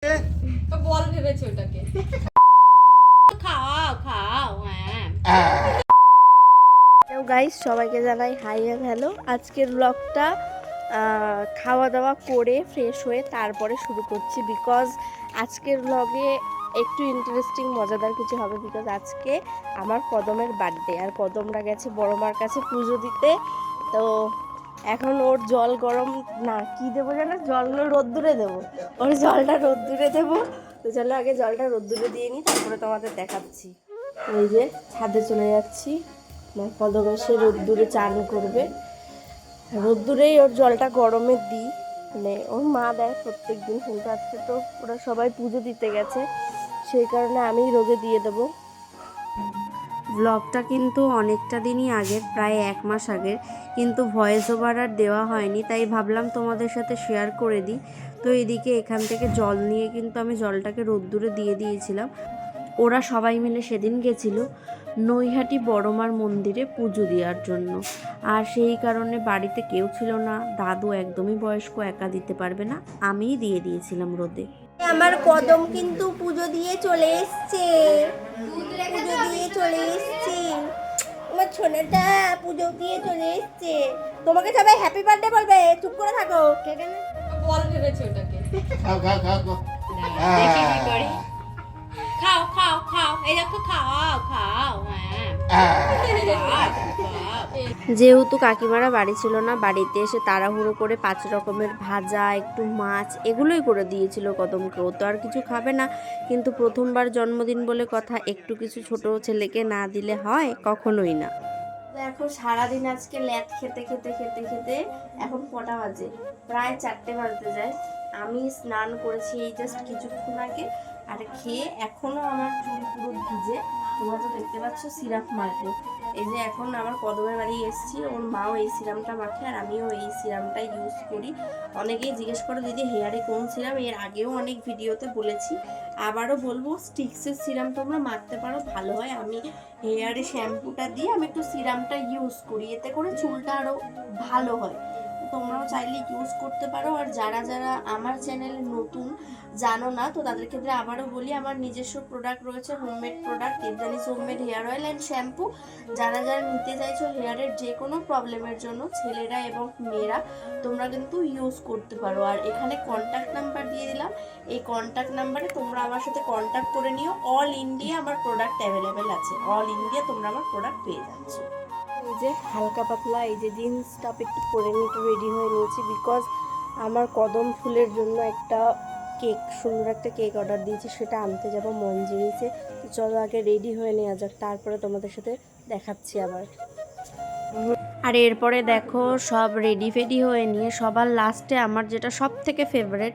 বল ভেবেছে ওটাকে। খাও খাও। হ্যালো গাইস, সবাইকে জানাই হাই অ্যান্ড হ্যালো। আজকের ব্লগটা খাওয়া দাওয়া করে ফ্রেশ হয়ে তারপরে শুরু করছি, বিকজ আজকের ব্লগে একটু ইন্টারেস্টিং মজাদার কিছু হবে। বিকজ আজকে আমার কদমের বার্থডে, আর কদমরা গেছে বড় মার কাছে পুজো দিতে। তো এখন ওর জল গরম না কি দেবো জানো, জলগুলো রোদ্দুরে দেবো, ওর জলটা রোদ্দুরে দেবো। তো চলো আগে জলটা রোদ্দুরে দিয়ে নিই, তারপরে তোমাদের দেখাচ্ছি। এই যে ছাদে চলে যাচ্ছি, আমার কদম এসে রোদ্দুরে চান করবে। রোদ্দুরেই ওর জলটা গরমে দিই, মানে ওর মা দেয় প্রত্যেক দিন, কিন্তু আজকে তো ওরা সবাই পুজো দিতে গেছে, সেই কারণে আমি রোদে দিয়ে দেবো। ব্লগটা কিন্তু অনেকটা দিনই আগের, প্রায় 1 মাস আগের, কিন্তু ভয়েস ওভার আর দেওয়া হয়নি, তাই ভাবলাম তোমাদের সাথে শেয়ার করে দিই। তো এদিকে এখান থেকে জল নিয়ে কিন্তু আমি জলটাকে রোদ্দুরে দিয়ে দিয়েছিলাম। ওরা সবাই মিলে সেদিন গেছিল নৈহাটি বড়মার মন্দিরে পুজো দেওয়ার জন্য, আর সেই কারণে বাড়িতে কেউ ছিল না, দাদু একদমই বয়স্ক, একা দিতে পারবে না, আমিই দিয়ে দিয়েছিলাম রোদে। আমার কদম কিন্তু পুজো দিয়ে চলে এসছে, পুজো দিয়ে চলে এসছে, আমার ছোনাটা পুজো দিয়ে চলে এসছে। তোমাকে সবাই হ্যাপি বার্থডে বলবে, চুপ করে থাকো। বল ভেবেছে ওটাকে। খাও খাও খাও খাও। দেখি কি করে। খাও খাও খাও, এই দেখো খাও খাও। যেহেতু কাকিমারা বাড়ি ছিল না, বাড়িতে এসে তাড়াহুড়ো করে 5 রকমের ভাজা, একটু মাছ, এগুলোই করে দিয়েছিল কদমকে। ও তো আর কিছু খাবে না, কিন্তু প্রথমবার জন্মদিন বলে কথা, একটু কিছু ছোট ছেলেকে না দিলে হয়? কখনোই না। দেখো সারাদিন আজকে ল্যাদ খেতে খেতে খেতে খেতে এখন কটা বাজে, প্রায় 4টে বাজতে যায়। আমি স্নান করেছি এই জাস্ট কিছুক্ষণ আগে, আর খেয়ে এখনো আমার চুল পুরো ভিজে। তোমরা তো দেখতে পাচ্ছ সিরাপ মাখে। এই যে এখন আমার কদমের বাড়ি এসেছি, ওর মাও এই সিরামটা মাখে আর আমিও এই সিরামটা ইউজ করি। অনেকেই জিজ্ঞেস করো দিদি হেয়ারে কোন সিরাম, এর আগেও অনেক ভিডিওতে বলেছি, আবারও বলবো স্টিক্সের সিরাম তোমরা মাখতে পারো, ভালো হয়। আমি হেয়ারে শ্যাম্পুটা দিয়ে আমি একটু সিরামটা ইউজ করি, এতে করে চুলটা আরও ভালো হয়। তোমরাও চাইলে ইউজ করতে পারো। আর যারা যারা আমার চ্যানেলে নতুন জানো না, তো তাদের ক্ষেত্রে আবারও বলি, আমার নিজস্ব প্রোডাক্ট রয়েছে, homemade product, Devyani's homemade hair oil and shampoo. যারা যারা নিতে চাইছো হেয়ারের যে কোনো প্রবলেমের জন্য, ছেলেরা এবং মেয়েরা, তোমরা কিন্তু ইউজ করতে পারো। আর এখানে কন্ট্যাক্ট নাম্বার দিয়ে দিলাম, এই কন্ট্যাক্ট নাম্বারে তোমরা আমার সাথে কন্ট্যাক্ট করে নিও। অল ইন্ডিয়া আমার প্রোডাক্ট অ্যাভেলেবেল আছে, অল ইন্ডিয়া তোমরা আমার প্রোডাক্ট পেয়ে যাচ্ছ। এই যে হালকা পাতলা এই যে জিন্স টপ একটু পরে নিয়ে একটু রেডি হয়ে নিয়েছি, বিকজ আমার কদম ফুলের জন্য একটা কেক, সুন্দর একটা কেক অর্ডার দিয়েছি, সেটা আনতে যাব মঞ্জিরিতে। তো চলো আগে রেডি হয়ে নেওয়া যাক, তারপরে তোমাদের সাথে দেখাচ্ছি আবার। আর এরপরে দেখো সব রেডি ফেডি হয়ে নিয়ে সবার লাস্টে আমার যেটা সব থেকে ফেভারেট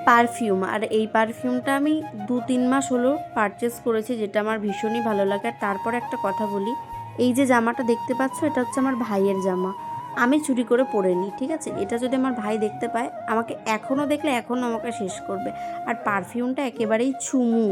পারফিউম, আর এই পারফিউমটা আমি 2-3 মাস হলো পারচেস করেছি, যেটা আমার ভীষণই ভালো লাগে। আর তারপর একটা কথা বলি, এই যে জামাটা দেখতে পাচ্ছ, এটা হচ্ছে আমার ভাইয়ের জামা, আমি চুরি করে পরে নিই, ঠিক আছে? এটা যদি আমার ভাই দেখতে পায়, আমাকে এখনও দেখলে এখনও আমাকে শেষ করবে। আর পারফিউমটা একেবারেই চুমু।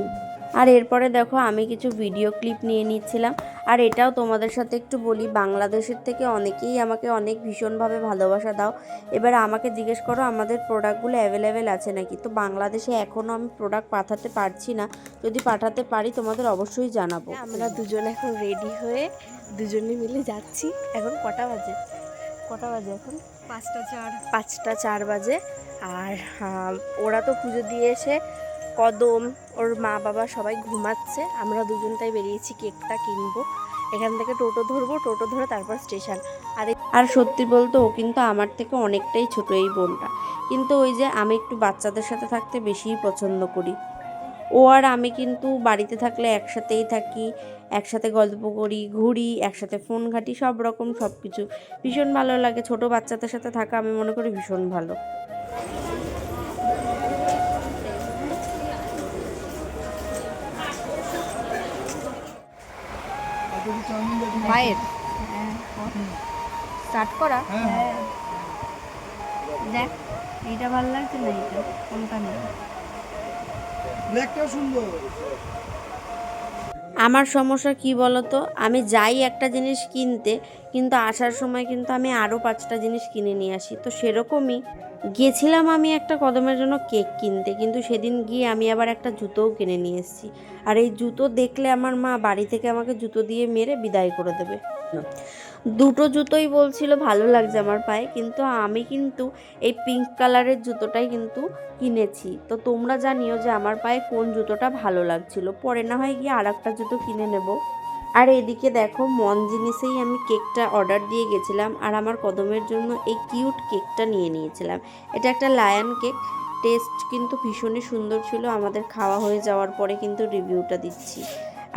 আর এরপরে দেখো আমি কিছু ভিডিও ক্লিপ নিয়ে নিচ্ছিলাম। আর এটাও তোমাদের সাথে একটু বলি, বাংলাদেশের থেকে অনেকেই আমাকে অনেক ভীষণভাবে ভালোবাসা দাও। এবার আমাকে জিজ্ঞেস করো আমাদের প্রোডাক্টগুলো অ্যাভেলেবেল আছে নাকি। তো বাংলাদেশে এখনও আমি প্রোডাক্ট পাঠাতে পারছি না, যদি পাঠাতে পারি তোমাদের অবশ্যই জানাবো। আমরা দুজন এখন রেডি হয়ে দুজনে মিলে যাচ্ছি। এখন কটা বাজে, কটা বাজে এখন? 5টা 4 বাজে। আর ওরা তো পুজো দিয়ে এসে, কদম, ওর মা বাবা সবাই ঘুমাচ্ছে, আমরা দুজনটাই বেরিয়েছি কেকটা কিনবো। এখান থেকে টোটো ধরবো, টোটো ধরে তারপর স্টেশন। আর সত্যি বলতে ও কিন্তু আমার থেকে অনেকটাই ছোট এই বোনটা, কিন্তু ওই যে আমি একটু বাচ্চাদের সাথে থাকতে বেশিই পছন্দ করি। ও আর আমি কিন্তু বাড়িতে থাকলে একসাথেই থাকি, একসাথে গল্প করি, ঘুরি, একসাথে ফোন ঘাঁটি, সব রকম সব কিছু ভীষণ ভালো লাগে। ছোট বাচ্চাদের সাথে থাকা আমি মনে করি ভীষণ ভালো। মায়ের স্টার্ট করা। দেখ এইটা ভালো লাগছে না, এইটা কোনটা নেই? ব্ল্যাকটাও সুন্দর। আমার সমস্যা কি বলতো, আমি যাই একটা জিনিস কিনতে, কিন্তু আসার সময় কিন্তু আমি আরও 5টা জিনিস কিনে নিয়ে আসি। তো সেরকমই গেছিলাম আমি একটা কদমের জন্য কেক কিনতে, কিন্তু সেদিন গিয়ে আমি আবার একটা জুতোও কিনে নিয়ে এসেছি। আর এই জুতো দেখলে আমার মা বাড়ি থেকে আমাকে জুতো দিয়ে মেরে বিদায় করে দেবে। দুটো জুতোই বলছিল ভালো লাগছে আমার পায়ে, কিন্তু আমি কিন্তু এই পিঙ্ক কালারের জুতোটাই কিন্তু কিনেছি। তো তোমরা জানিও যে আমার পায়ে কোন জুতোটা ভালো লাগছিল, পরে না হয় গিয়ে আর একটা জুতো কিনে নেব। আর এদিকে দেখো মন জিনিসেই আমি কেকটা অর্ডার দিয়ে গেছিলাম, আর আমার কদমের জন্য এই কিউট কেকটা নিয়ে নিয়েছিলাম। এটা একটা লায়ন কেক, টেস্ট কিন্তু ভীষণই সুন্দর ছিল। আমাদের খাওয়া হয়ে যাওয়ার পরে কিন্তু রিভিউটা দিচ্ছি।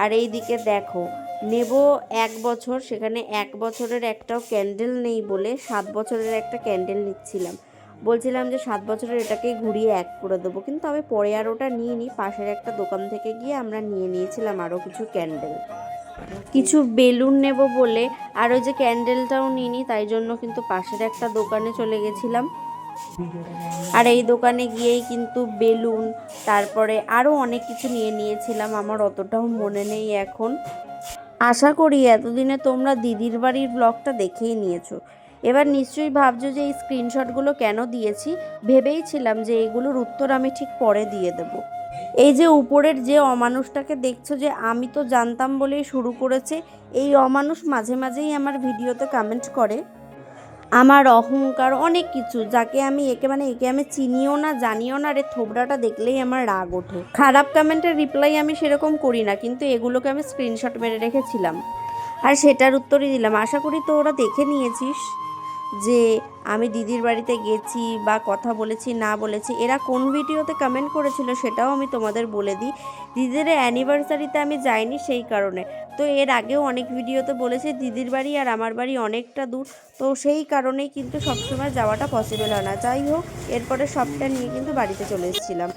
আর এই দিকে দেখো নেব 1 বছর, সেখানে 1 বছরের একটাও ক্যান্ডেল নেই বলে 7 বছরের একটা ক্যান্ডেল নিচ্ছিলাম। বলছিলাম যে 7 বছরের এটাকেই ঘুরিয়ে 1 করে দেবো, কিন্তু আমি পরে আর ওটা নিয়ে নিই। পাশের একটা দোকান থেকে গিয়ে আমরা নিয়ে নিয়েছিলাম আরও কিছু ক্যান্ডেল, কিছু বেলুন নেব বলে। আর ওই যে ক্যান্ডেলটাও নিইনি, তাই জন্য কিন্তু পাশের একটা দোকানে চলে গেছিলাম। আর এই দোকানে গিয়েই কিন্তু বেলুন, তারপরে আরও অনেক কিছু নিয়ে নিয়েছিলাম, আমার অতটাও মনে নেই এখন। আশা করি এতদিনে তোমরা দিদির বাড়ির ব্লগটা দেখেই নিয়েছো। এবার নিশ্চয়ই ভাবছো যে এই স্ক্রিনশটগুলো কেন দিয়েছি। ভেবেইছিলাম যে এগুলোর উত্তর আমি ঠিক পরে দিয়ে দেবো। এই যে উপরের যে অমানুষটাকে দেখছো, যে আমি তো জানতাম বলেই শুরু করেছে, এই অমানুষ মাঝে মাঝেই আমার ভিডিওতে কমেন্ট করে আমার অহংকার অনেক কিছু, যাকে আমি একে আমি চিনিও না জানিও না। রে থোবড়াটা দেখলেই আমার রাগ ওঠে। খারাপ কমেন্টের রিপ্লাই আমি সেরকম করি না, কিন্তু এগুলোকে আমি স্ক্রিনশট মেরে রেখেছিলাম আর সেটার উত্তরই দিলাম। আশা করি তো ওরা দেখে নিয়েছিস যে আমি দিদির বাড়িতে গেছি বা কথা বলেছি না বলেছি। এরা কোন ভিডিওতে কমেন্ট করেছিল সেটাও আমি তোমাদের বলে দিই। দিদির অ্যানিভার্সারিতে আমি যাইনি সেই কারণে। তো এর আগেও অনেক ভিডিওতে বলেছে দিদির বাড়ি আর আমার বাড়ি অনেকটা দূর, তো সেই কারণেই কিন্তু সবসময় যাওয়াটা পসিবল হয় না। যাই হোক, এরপরে সবটা নিয়ে কিন্তু বাড়িতে চলে এসেছিলাম।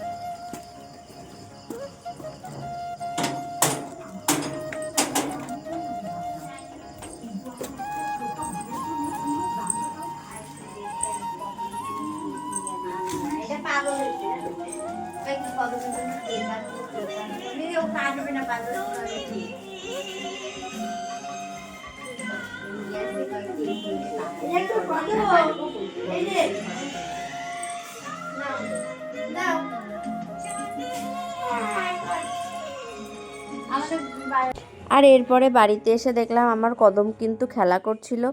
আর এরপরে বাড়িতে এসে দেখলাম আমার কদম কিন্তু খেলা করছিল,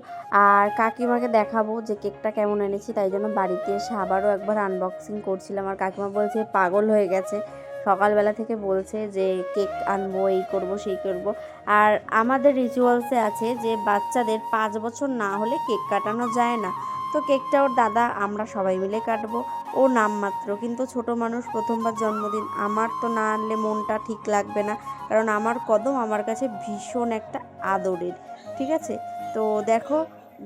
আর কাকিমাকে দেখাবো যে কেকটা কেমন এনেছি, তাই জন্য বাড়িতে এসে আবারও একবার আনবক্সিং করছিলাম। আর কাকিমা বলছে পাগল হয়ে গেছে, সকালবেলা থেকে বলছে যে কেক আনবো, এই করব সেই করব। আর আমাদের রিচুয়ালসে আছে যে বাচ্চাদের 5 বছর না হলে কেক কাটানো যায় না। তো কেকটা ওর দাদা আমরা সবাই মিলে কাটবো, ও নামমাত্র, কিন্তু ছোট মানুষ, প্রথমবার জন্মদিন, আমার তো না আনলে মনটা ঠিক লাগবে না, কারণ আমার কদম আমার কাছে ভীষণ একটা আদরের। ঠিক আছে, তো দেখো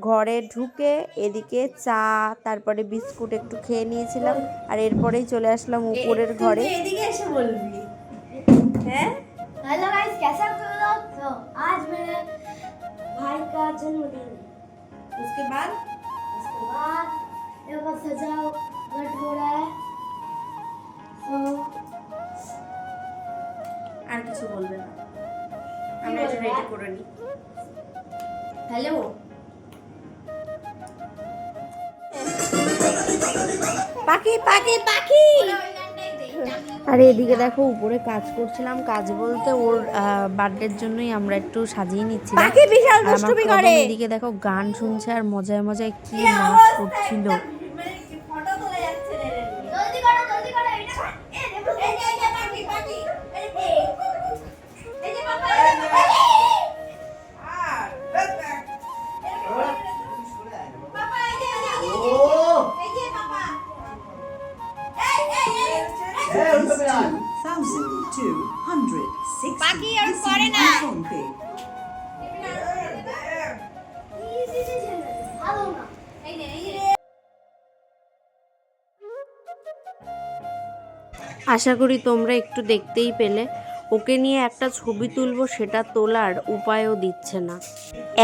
ঘরে ঢুকে এদিকে চা তারপরে বিস্কুট একটু খেয়ে নিয়েছিলাম, আর এরপরেই চলে আসলাম উপরের ঘরে। এদিকে এসে বলবি হ্যাঁ। हेलो गाइस, कैसे आप लोग? तो आज मेरे भाई का जन्मदिन है। उसके बाद ये बस सजावट हो रहा है। तो আর কিছু বলবে না, আমরা এটা রেডি করে নিই। হ্যালো, পাখি পাখি পাখি। আর এদিকে দেখো উপরে কাজ করছিলাম, কাজ বলতে ওর বার্থডের জন্যই আমরা একটু সাজিয়ে নিচ্ছিলাম। পাখি বিশাল আর আমার দুষ্টুমি কদম করে। এদিকে দেখো গান শুনছে আর মজায় মজায় কি নাচ করছিল। ফটো তোলা যাচ্ছে না রে। जल्दी करो এটা এই যে পাখি পাখি, এই যে পাপা, আর পাপা এই যে পাপা, এই 2,260 বাকি আর করে না। ভালো না। আশা করি তোমরা একটু দেখতেই পেলে। ওকে নিয়ে একটা ছবি তুলবো, সেটা তোলার উপায়ও দিচ্ছে না,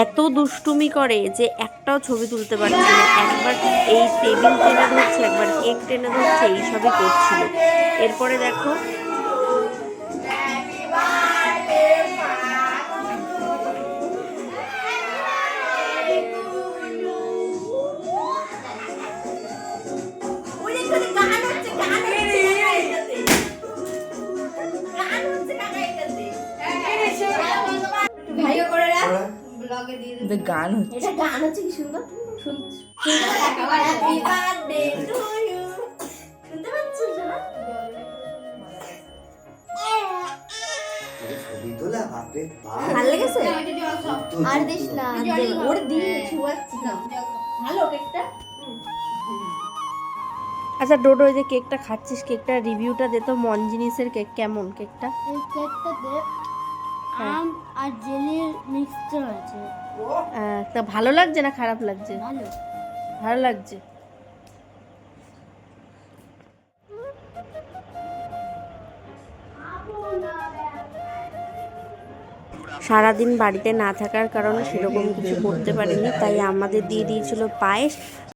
এত দুষ্টুমি করে যে একটাও ছবি তুলতে পারছে না। একবার এই টেবিল টেনে ধরছে, একবার কেক টেনে ধরছে, এইসবই করছিল। এরপরে দেখো Happy birthday বাবাকে দিয়ে এটা গান হচ্ছে। এটা গান হচ্ছে কি সুন্দর Happy birthday to you শুনতে পাচ্ছ না ছবি তোলা বাপরে বাপ ভালো লেগেছে তো আর দিস না ওর দিন ছুয়াচ্ছি না ভালো কেকটা আচ্ছা ডোডো এই যে কেকটা খাচ্ছিস, কেকটার রিভিউটা দে তো। মন জিনিসের কেক কেমন কেকটা? এই কেকটাতে আম আর জেলির মিক্সচার আছে। তা ভালো লাগছে না খারাপ লাগছে? ভালো। ভালো লাগছে। সারাদিন বাড়িতে না থাকার কারণে সেরকম কিছু করতে পারিনি, তাই আমাদের দিয়ে দিয়েছিল পায়েস